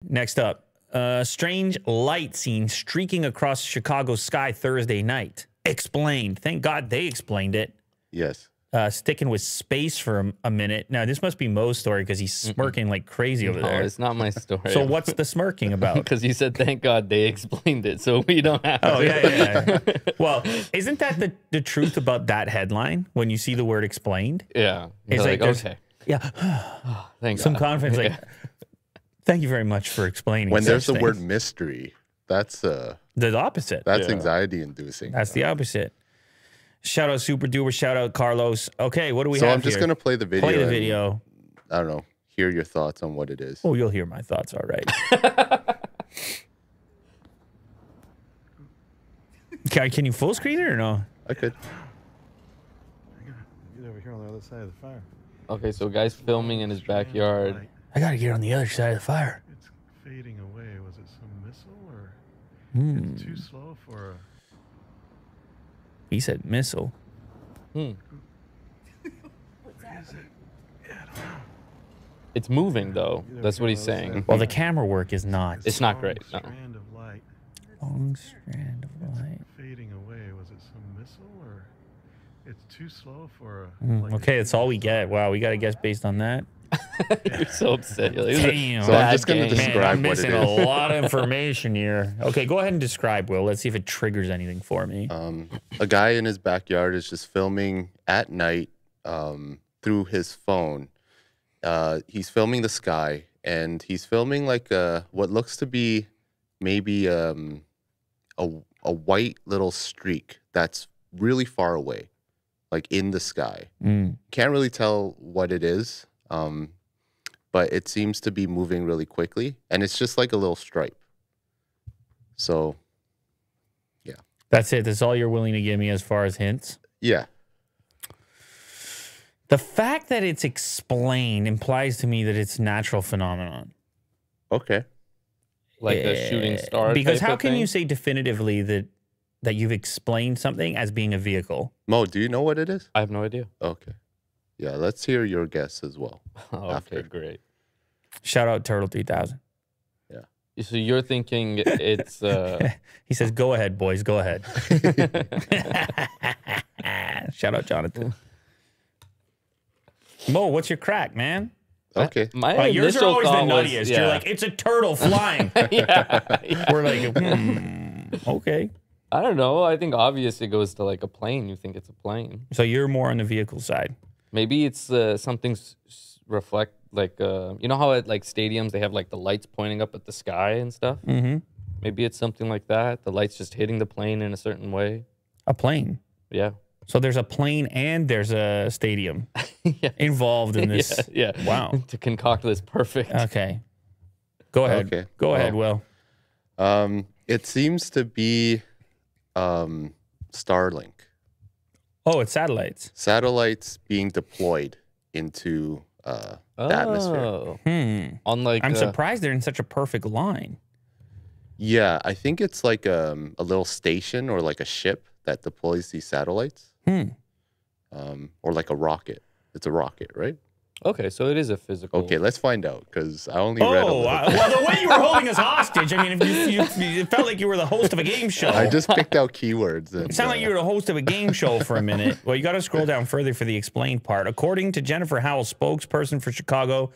Next up, strange light seen streaking across Chicago's sky Thursday night. Explained. Thank God they explained it. Yes. Sticking with space for a minute. Now, this must be Mo's story because he's smirking like crazy over there. No, it's not my story. So what's the smirking about? Because you said, thank God they explained it, so we don't have to. Oh, yeah. Well, isn't that the truth about that headline when you see the word explained? Yeah. It's like, okay. Yeah. Thank Some God. confidence, like, thank you very much for explaining. When there's the such word things. mystery, that's The opposite. that's anxiety inducing. That's the opposite. Shout out Super Duper. Shout out Carlos. Okay, what do we So have I'm just here? going to play the video. Play the and, video. I don't know. Hear your thoughts on what it is. Oh, you'll hear my thoughts. All right. Can you full screen it or no? I could. Get over here on the other side of the fire. Okay, so guy's filming in his backyard. I got to get on the other side of the fire. It's fading away. Was it some missile or it's too slow for a... He said missile. It's moving, though. That's what he's saying. Well, the camera work is not. It's not great, no. Strand of light. Long strand of light. Fading away. Was it some missile or it's too slow for a... Okay, that's all we get. Wow, we got to guess based on that. You're so upset. You're like, Damn. So I'm just going to game. Man, describe I'm what it missing is. a lot of information here. Okay, go ahead and describe, Will. Let's see if it triggers anything for me. A guy in his backyard is just filming at night through his phone. He's filming the sky, and he's filming like what looks to be maybe a white little streak that's really far away, like in the sky. Can't really tell what it is, but it seems to be moving really quickly, and it's just like a little stripe. So, yeah. That's it. That's all you're willing to give me as far as hints? Yeah. The fact that it's explained implies to me that it's natural phenomenon. Okay. like the shooting star. Because type how of can thing? you say definitively that you've explained something as being a vehicle? Mo, do you know what it is? I have no idea. Okay. Yeah, let's hear your guess as well. Okay, After. great. Shout out Turtle 3000. So you're thinking it's He says, "Go ahead, boys. Go ahead." Shout out Jonathan. Mo, what's your crack, man? Okay. my Yours are initial always the thought was, nuttiest. yeah. You're like, it's a turtle flying. We're like, okay. I don't know. I think obviously it goes to like a plane. You think it's a plane. So you're more on the vehicle side. Maybe it's something reflect like you know how at like stadiums they have like the lights pointing up at the sky and stuff. Mm-hmm. Maybe it's something like that. The lights just hitting the plane in a certain way. A plane. Yeah. So there's a plane and there's a stadium Yeah. involved in this. Yeah. Wow. To concoct this perfect. Okay. Go ahead. Okay. Go ahead, Will. It seems to be Starlink. Oh, it's satellites. Satellites being deployed into the atmosphere. On like I'm surprised they're in such a perfect line. Yeah, I think it's like a little station or like a ship that deploys these satellites. Or like a rocket. It's a rocket, right? Okay, so it is a physical. Okay, let's find out because I only read a Oh, little. well, the way you were holding us hostage, I mean, it felt like you were the host of a game show. I just picked out keywords. And, It sounded like you were the host of a game show for a minute. Well, you got to scroll down further for the explained part. According to Jennifer Howell, spokesperson for Chicago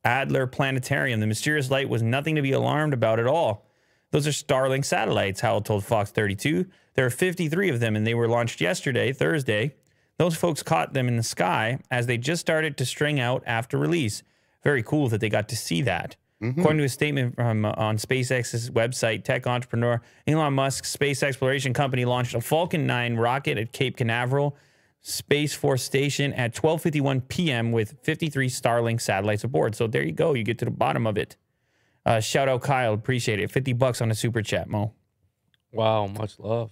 Adler Planetarium, the mysterious light was nothing to be alarmed about at all. Those are Starlink satellites, Howell told Fox 32. There are 53 of them, and they were launched yesterday, Thursday. Those folks caught them in the sky as they just started to string out after release. Very cool that they got to see that. According to a statement from on SpaceX's website, tech entrepreneur Elon Musk's space exploration company launched a Falcon 9 rocket at Cape Canaveral Space Force Station at 12:51 p.m. with 53 Starlink satellites aboard. So there you go. You get to the bottom of it. Shout out Kyle. Appreciate it. $50 on a super chat, Mo. Wow, much love.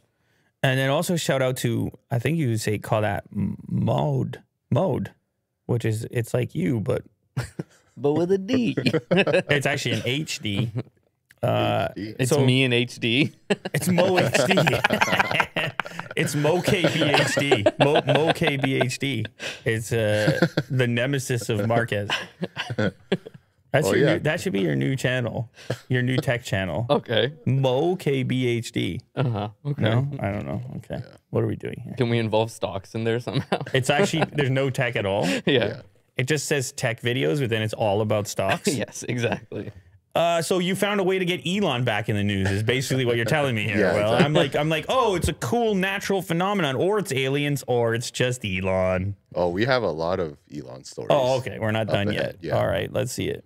And then also shout out to, I think you would call that mode, which is, it's like you, but But with a D. it's actually an HD. It's So- me in HD. It's Mo HD. It's Mo KBHD. Mo KBHD. It's the nemesis of Marquez. That's Oh, your yeah. new, that should be your new channel, your new tech channel. Okay. Mo KBHD. Uh-huh. Okay. No, I don't know. Okay, what are we doing here? Can we involve stocks in there somehow? It's actually there's no tech at all. yeah. It just says tech videos, but then it's all about stocks. Yes, exactly. So you found a way to get Elon back in the news is basically what you're telling me here. Yeah, Well, exactly. I'm like, oh, it's a cool natural phenomenon, or it's aliens, or it's just Elon. Oh, we have a lot of Elon stories. Oh, okay, we're not up done ahead, yet. yeah. All right, let's see it.